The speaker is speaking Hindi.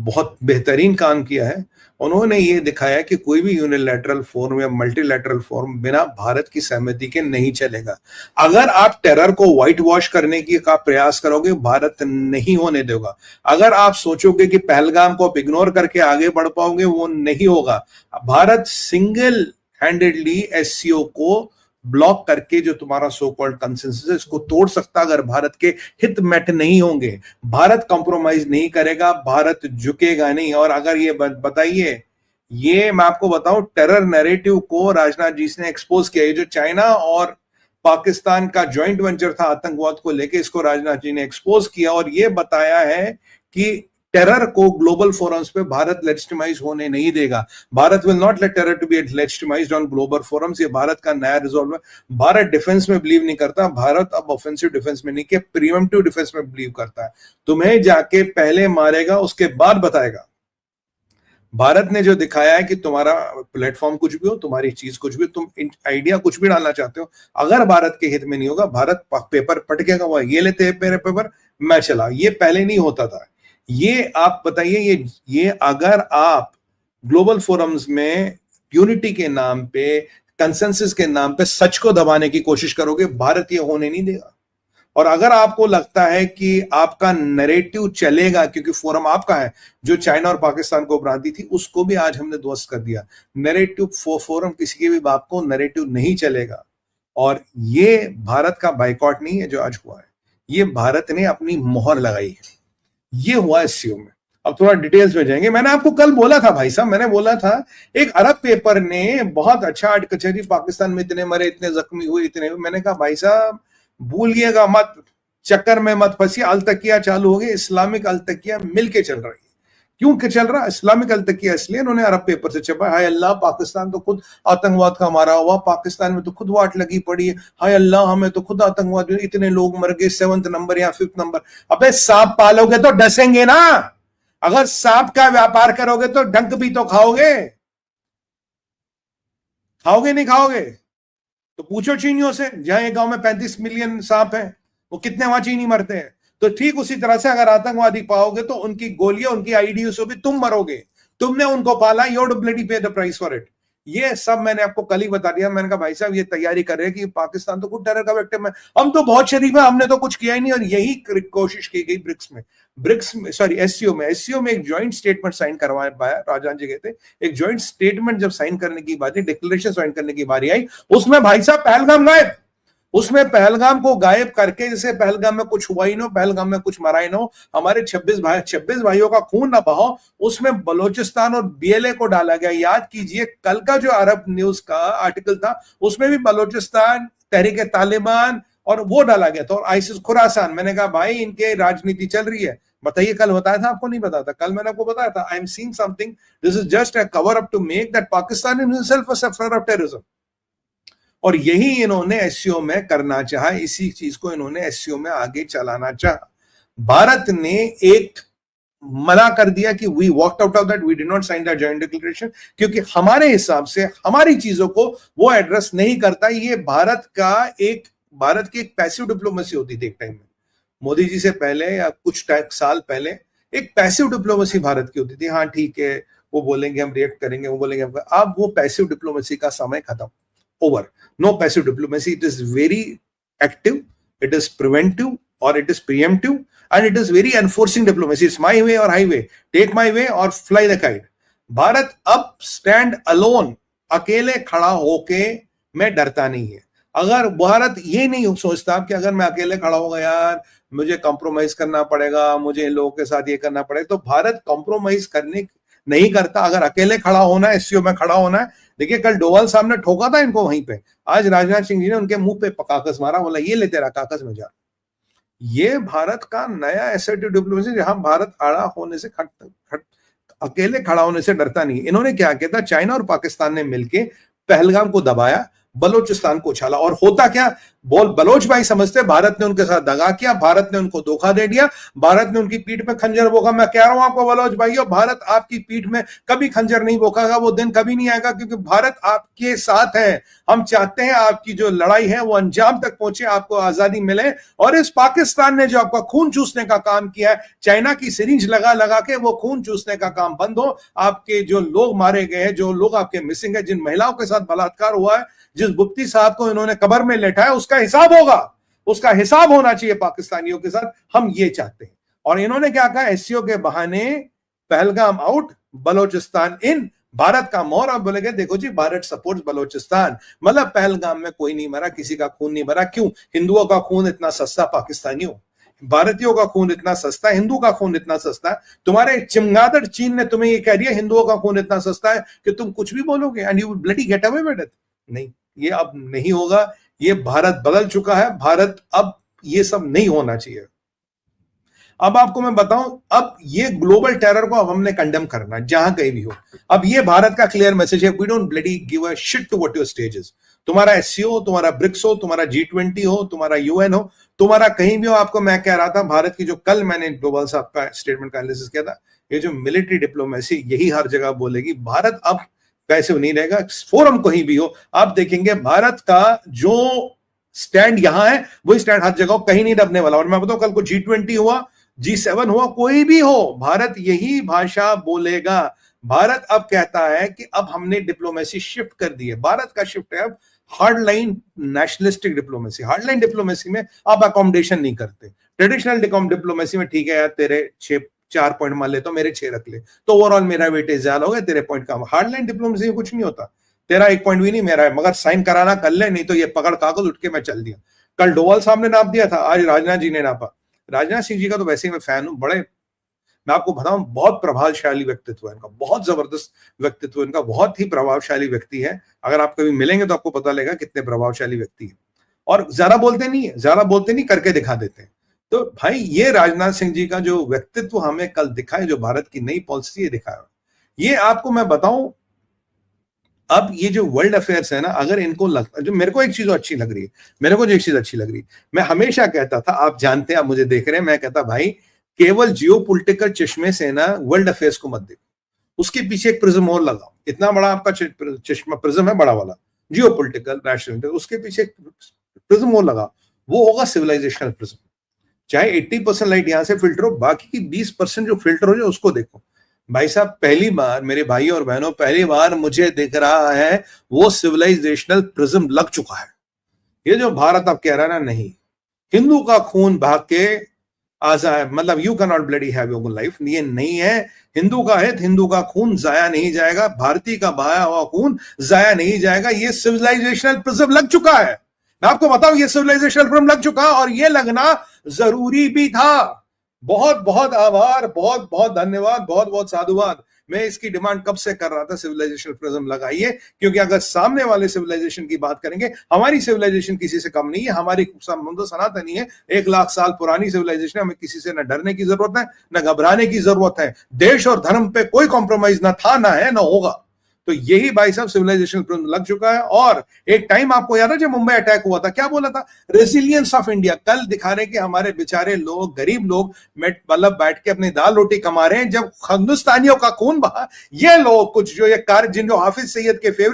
बहुत बेहतरीन काम किया है। उन्होंने ये दिखाया कि कोई भी यूनिलैटरल फोरम या मल्टीलैटरल फोरम बिना भारत की सहमति के नहीं चलेगा। अगर आप टेरर को व्हाइट वॉश करने की का प्रयास करोगे, भारत नहीं होने देगा। अगर आप सोचोगे कि पहलगाम को आप इग्नोर करके आगे बढ़ पाओगे, वो नहीं होगा। भारत सिंगल हैंडेडली एससीओ को ब्लॉक करके जो तुम्हारा सो कॉल्ड कंसेंसस है इसको तोड़ सकता, अगर भारत के हित मेट नहीं होंगे। भारत कॉम्प्रोमाइज नहीं करेगा, भारत झुकेगा नहीं। और अगर ये बताइए, ये मैं आपको बताऊं, टेरर नैरेटिव को राजनाथ जी ने एक्सपोज किया। ये जो चाइना और पाकिस्तान का ज्वाइंट वेंचर था आतंकवाद को लेके, इसको राजनाथ जी ने एक्सपोज किया और ये बताया है कि टेरर को ग्लोबल फोरम्स पे भारत लेजिटिमाइज होने नहीं देगा। Bharat will not let terror to be legitimised on global forums. ये भारत का नया रिजॉल्व है। भारत डिफेंस में बिलीव नहीं करता। भारत अब ऑफेंसिव डिफेंस में नहीं कि प्रीएम्प्टिव डिफेंस में बिलीव करता है। तुम्हें जाके पहले मारेगा, उसके बाद बताएगा। भारत ने जो दिखाया है कि तुम्हारा प्लेटफॉर्म कुछ भी हो, तुम्हारी चीज कुछ भी, तुम आइडिया कुछ भी डालना चाहते हो, अगर भारत के हित में नहीं होगा, भारत पेपर पटकेगा। वो ये लेते हैं मेरे पेपर, मैं चला। ये पहले नहीं होता था। ये आप बताइए, ये अगर आप ग्लोबल फोरम्स में यूनिटी के नाम पे, कंसेंसस के नाम पे सच को दबाने की कोशिश करोगे, भारत ये होने नहीं देगा। और अगर आपको लगता है कि आपका नैरेटिव चलेगा क्योंकि फोरम आपका है, जो चाइना और पाकिस्तान को भ्रांति थी उसको भी आज हमने ध्वस्त कर दिया। नैरेटिव फोरम किसी के भी बाप को नैरेटिव नहीं चलेगा। और ये भारत का बाइकॉट नहीं है जो आज हुआ है, ये भारत ने अपनी मोहर लगाई है। ये हुआ एससीओ में। अब थोड़ा डिटेल्स में जाएंगे। मैंने आपको कल बोला था भाई साहब, मैंने बोला था एक अरब पेपर ने बहुत अच्छा कचहरी, पाकिस्तान में इतने मरे, इतने जख्मी हुए, इतने हुए। मैंने कहा भाई साहब भूलिएगा मत, चक्कर में मत फंसिए। अलतकिया चालू हो गई, इस्लामिक अलतकिया मिलके चल रही है। क्यों के चल रहा इस्लामिक अलतकिया? इसलिए इन्होंने अरब पेपर से छपा, हाय अल्लाह पाकिस्तान तो खुद आतंकवाद का मारा हुआ, पाकिस्तान में तो खुद वाट लगी पड़ी है, हाय अल्लाह हमें तो खुद आतंकवाद, इतने लोग मर गए, 7th नंबर या 5th नंबर। अबे सांप पालोगे तो डसेंगे ना। अगर सांप का व्यापार करोगे तो डंक भी तो खाओगे। खाओगे नहीं खाओगे? तो पूछो चीनियों से, जहां एक गांव में 35 मिलियन सांप है, वो कितने वहां चीनी मरते हैं। तो ठीक उसी तरह से अगर आतंकवादी पाओगे तो उनकी गोलियां, उनकी आईडियों से भी तुम मरोगे। तुमने उनको पाला, यू हैव टू ब्लडी पे द प्राइस फॉर इट। ये सब मैंने आपको कल ही बता दिया। मैंने कहा भाई साहब ये तैयारी कर रहे हैं कि पाकिस्तान तो खुद टेरर का विक्टिम है, हम तो बहुत शरीफ है, हमने तो कुछ किया ही नहीं। और यही कोशिश की गई ब्रिक्स में सॉरी एससीओ में एक ज्वाइंट स्टेटमेंट साइन करवाया पाया। राजनाथ जी कहते एक ज्वाइंट स्टेटमेंट जब साइन करने की बात है, डिक्लेरेशन साइन करने की बारी आई, उसमें भाई साहब पहलगाम गायब। उसमें पहलगाम को गायब करके, जैसे पहलगाम में कुछ हुआ ही ना, पहलगाम में कुछ मरा ही ना, हमारे 26 भाइयों का खून ना बहाओ, उसमें बलोचिस्तान और बीएलए को डाला गया। याद कीजिए कल का जो अरब न्यूज का आर्टिकल था उसमें भी बलोचिस्तान, तहरीक तालिबान और वो डाला गया था, और आईसिस खुरासान। मैंने कहा भाई इनके राजनीति चल रही है। बताइए कल बताया था आपको? नहीं बताया था। कल मैंने आपको बताया था, I am seeing something, this is just a cover up to make that Pakistan in himself a sufferer of terrorism. और यही इन्होंने एससीओ में करना चाहा, इसी चीज को इन्होंने एससीओ में आगे चलाना चाहा। भारत ने एक मना कर दिया कि we walked out of that, we did not sign that joint declaration, क्योंकि हमारे हिसाब से हमारी चीजों को वो एड्रेस नहीं करता। ये भारत की एक पैसिव डिप्लोमेसी होती थी एक टाइम में, मोदी जी से पहले या कुछ साल पहले एक पैसिव डिप्लोमेसी भारत की होती थी। हाँ ठीक है, वो बोलेंगे हम रिएक्ट करेंगे, वो बोलेंगे हम। अब वो पैसिव डिप्लोमेसी का समय खत्म, over. No passive diplomacy. It is very active, it is preventive, or it is preemptive, and it is very enforcing diplomacy. It's my way or highway. Take my way or fly the kite. Bharat अब stand alone, अकेले खड़ा होके मैं डरता नहीं है। अगर भारत ये नहीं सोचता कि अगर मैं अकेले खड़ा होगा यार मुझे कॉम्प्रोमाइज करना पड़ेगा, मुझे लोगों के साथ ये करना पड़ेगा, तो भारत कॉम्प्रोमाइज करने नहीं करता। अगर अकेले खड़ा होना है, एससीओ में खड़ा होना है, देखिए कल डोवाल साहब ने ठोका था इनको वहीं पे, आज राजनाथ सिंह जी ने उनके मुंह पे कागज मारा, बोला ये ले तेरा कागज में जा। ये भारत का नया एसर्टिव डिप्लोमेसी, जहां भारत आड़ा होने से अकेले खड़ा होने से डरता नहीं। इन्होंने क्या किया था, चाइना और पाकिस्तान ने मिलकर पहलगाम को दबाया, बलोचिस्तान को उछाला। और होता क्या, बोल बलोच भाई समझते भारत ने उनके साथ दगा किया, भारत ने उनको धोखा दे दिया, भारत ने उनकी पीठ में खंजर भोंका। मैं कह रहा हूं आपको बलोच भाइयों, भारत आपकी पीठ में कभी खंजर नहीं भोंकागा, वो दिन कभी नहीं आएगा, क्योंकि भारत आपके साथ है। हम चाहते हैं आपकी जो लड़ाई है वो अंजाम तक पहुंचे, आपको आजादी मिले। और इस पाकिस्तान ने जो आपका खून चूसने का काम किया है, चाइना की सिरिंज लगा लगा के वो खून चूसने का काम बंद हो। आपके जो लोग मारे गए हैं, जो लोग आपके मिसिंग है, जिन महिलाओं के साथ बलात्कार हुआ है, जिस बुप्ती साहब को इन्होंने कब्र में लेटाया, उसका हिसाब होगा, उसका हिसाब होना चाहिए पाकिस्तानियों के साथ। हम ये चाहते हैं। और इन्होंने क्या कहा, एससीओ के बहाने पहलगाम आउट, बलोचिस्तान इन, भारत का मोहर। आप बोलेंगे देखो जी भारत सपोर्ट्स बलोचिस्तान, मतलब पहलगाम में कोई नहीं मरा, किसी का खून नहीं मरा। क्यों? हिंदुओं का खून इतना सस्ता पाकिस्तानियों, भारतीयों का खून इतना सस्ता है, हिंदू का खून इतना सस्ता है। तुम्हारे चिमगादड़ चीन ने तुम्हें ये कह दिया हिंदुओं का खून इतना सस्ता है कि तुम कुछ भी बोलोगे and you bloody get away with it. नहीं, ये अब नहीं होगा। ये भारत बदल चुका है, भारत अब ये सब नहीं होना चाहिए। अब आपको मैं बताऊं, अब ये ग्लोबल टेरर को अब हमने कंडेम करना है जहां कहीं भी हो। अब ये भारत का क्लियर मैसेज है, we don't bloody give a shit to what your stage is. तुम्हारा एससीओ हो, तुम्हारा ब्रिक्स हो, तुम्हारा G20 हो, तुम्हारा UN हो, तुम्हारा कहीं भी हो। आपको मैं कह रहा था भारत की जो कल मैंने डोभाल साहब का स्टेटमेंट का एनालिसिस किया था, ये जो मिलिट्री डिप्लोमेसी यही हर जगह बोलेगी। भारत अब कैसे नहीं रहेगा, फोरम कहीं भी हो आप देखेंगे भारत का जो स्टैंड यहां है वही स्टैंड हर जगह, कहीं नहीं दबने वाला। और मैं बताऊं कल को G20 हुआ, G7 हुआ, कोई भी हो, भारत यही भाषा बोलेगा। भारत अब कहता है कि अब हमने डिप्लोमेसी शिफ्ट कर दी है। भारत का शिफ्ट है अब hard line nationalistic diplomacy. Hard line diplomacy में आप अकोमोडेशन नहीं करते। ट्रेडिशनल डिप्लोमेसी में ठीक है यार, तेरे 4 पॉइंट मान ले तो मेरे 6 रख ले, तो ओवरऑल मेरा वेटेज ज्यादा हो गया, तेरे पॉइंट कम। हार्ड लाइन डिप्लोमेसी में कुछ नहीं होता, तेरा 1 पॉइंट भी नहीं मेरा है, मगर साइन कराना कर ले, नहीं तो ये पकड़ कागज उठ के मैं चल दिया। कल डोभाल साहब ने नाप दिया था, आज राजनाथ जी ने नापा। राजनाथ सिंह जी का तो वैसे ही मैं फैन हूं, बड़े, मैं आपको बताऊं बहुत प्रभावशाली व्यक्तित्व है इनका, बहुत जबरदस्त व्यक्तित्व इनका, बहुत ही प्रभावशाली व्यक्ति है। अगर आप कभी मिलेंगे तो आपको पता लगेगा कितने प्रभावशाली व्यक्ति है। और ज्यादा बोलते नहीं है, ज्यादा बोलते नहीं, करके दिखा देते हैं। तो भाई ये राजनाथ सिंह जी का जो व्यक्तित्व हमें कल दिखाए, जो भारत की नई पॉलिसी दिखाया, ये आपको मैं बताऊं, अब ये जो वर्ल्ड अफेयर्स है ना, अगर इनको लगता, जो मेरे को एक चीज अच्छी लग रही है, मेरे को जो एक चीज अच्छी लग रही है, मैं हमेशा कहता था, आप जानते हैं, आप मुझे देख रहे हैं, मैं कहता भाई केवल जियोपॉलिटिकल चश्मे से ना वर्ल्ड अफेयर्स को मत देखो, उसके पीछे एक प्रिज्म और लगाओ। इतना बड़ा आपका चश्मा प्रिज्म है, बड़ा वाला जियोपॉलिटिकल नेशनल, उसके पीछे एक प्रिज्म और लगाओ, वो होगा सिविलाइजेशनल प्रिज्म। चाहे 80% लाइट यहां से फिल्टर हो, बाकी की 20% जो फिल्टर हो जाए उसको देखो। भाई साहब पहली बार, मेरे भाई और बहनों, पहली बार मुझे दिख रहा है वो सिविलाइजेशनल प्रिज्म लग चुका है। ये जो भारत अब कह रहा है ना, नहीं, हिंदू का खून भाग के आजाद, मतलब you can not bloody have your life, ये नहीं है। हिंदू का हित, हिंदू का खून जाया नहीं जाएगा, भारतीय का बहाया हुआ खून जाया नहीं जाएगा। ये सिविलाइजेशनल प्रिज्म लग चुका है, मैं आपको बताऊं, ये सिविलाइजेशनल प्रिज्म लग चुका, और ये लगना जरूरी भी था। बहुत बहुत आभार, बहुत बहुत धन्यवाद, बहुत बहुत साधुवाद। मैं इसकी डिमांड कब से कर रहा था, सिविलाइजेशन प्रिज्म लगाइए, क्योंकि अगर सामने वाले सिविलाइजेशन की बात करेंगे, हमारी सिविलाइजेशन किसी से कम नहीं है, हमारी सनातनी है, 1 लाख साल पुरानी सिविलाइजेशन है। हमें किसी से न डरने की जरूरत है, न घबराने की जरूरत है। देश और धर्म पे कोई कॉम्प्रोमाइज ना था, ना है, ना होगा। तो यही भाई साहब सिविलाइजेशन लग चुका है। और एक टाइम आपको याद है जब मुंबई अटैक हुआ था, क्या बोला था, रेजिलियंस ऑफ इंडिया। कल दिखा रहे कि हमारे बेचारे लोग, गरीब लोग, मतलब बैठ के अपनी दाल रोटी कमा रहे हैं, जब हिंदुस्तानियों का खून बहा। ये लोग कुछ जो ये कार्य, जिन जो हाफिज सईद के फेवरेट